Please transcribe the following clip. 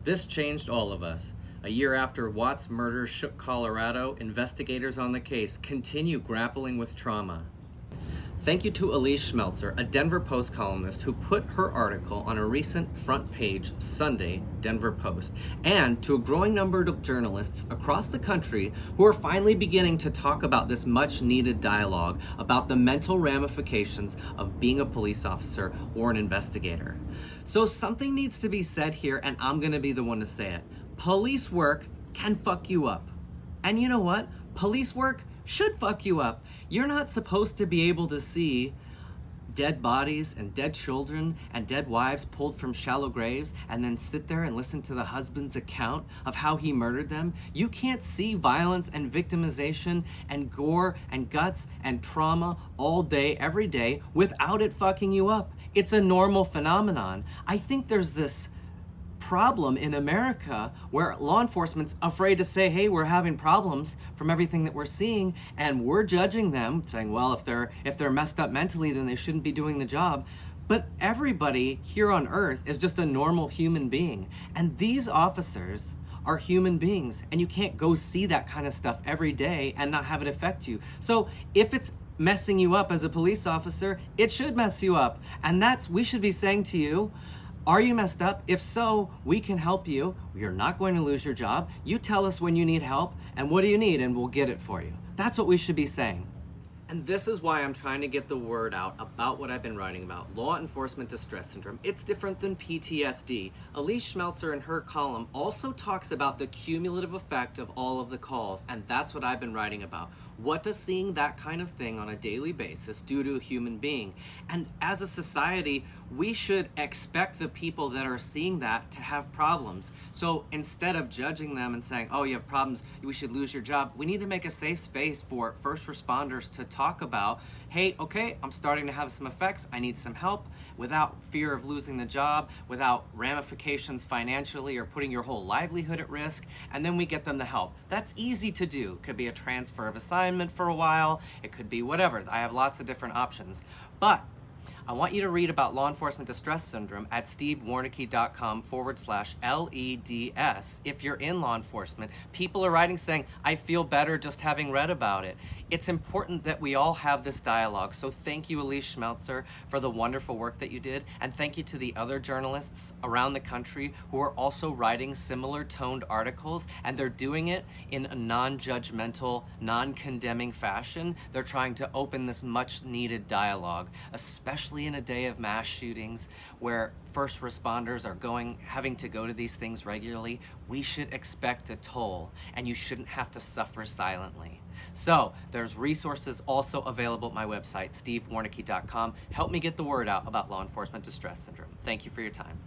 This changed all of us. A year after Watts' murder shook Colorado, investigators on the case continue grappling with trauma. Thank you to Elise Schmelzer, a Denver Post columnist who put her article on a recent front page Sunday Denver Post, and to a growing number of journalists across the country who are finally beginning to talk about this much needed dialogue about the mental ramifications of being a police officer or an investigator. So something needs to be said here, and I'm going to be the one to say it. Police work can fuck you up. And you know what? Police work should fuck you up. You're not supposed to be able to see dead bodies and dead children and dead wives pulled from shallow graves and then sit there and listen to the husband's account of how he murdered them. You can't see violence and victimization and gore and guts and trauma all day, every day, without it fucking you up. It's a normal phenomenon. I think there's this problem in America where law enforcement's afraid to say, hey, we're having problems from everything that we're seeing, and we're judging them, saying, well, if they're messed up mentally, then they shouldn't be doing the job. But everybody here on earth is just a normal human being, and these officers are human beings, and you can't go see that kind of stuff every day and not have it affect you. So if it's messing you up as a police officer, it should mess you up, and we should be saying to you, are you messed up? If so, we can help you. You're not going to lose your job. You tell us when you need help and what do you need, and we'll get it for you. That's what we should be saying. And this is why I'm trying to get the word out about what I've been writing about, law enforcement distress syndrome. It's different than PTSD. Elise Schmelzer in her column also talks about the cumulative effect of all of the calls, and that's what I've been writing about. What does seeing that kind of thing on a daily basis do to a human being? And as a society, we should expect the people that are seeing that to have problems. So instead of judging them and saying, oh, you have problems, we should lose your job, we need to make a safe space for first responders to talk about, hey, okay, I'm starting to have some effects, I need some help, without fear of losing the job, without ramifications financially or putting your whole livelihood at risk, and then we get them the help. That's easy to do. Could be a transfer of assignment for a while, it could be whatever. I have lots of different options. But I want you to read about law enforcement distress syndrome at stevewarneke.com/LEDS. If you're in law enforcement, people are writing saying, I feel better just having read about it. It's important that we all have this dialogue. So thank you, Elise Schmelzer, for the wonderful work that you did. And thank you to the other journalists around the country who are also writing similar toned articles, and they're doing it in a non-judgmental, non-condemning fashion. They're trying to open this much needed dialogue, especially in a day of mass shootings where first responders are having to go to these things regularly. We should expect a toll, and you shouldn't have to suffer silently. So there's resources also available at my website, stevewarneke.com. Help me get the word out about law enforcement distress syndrome. Thank you for your time.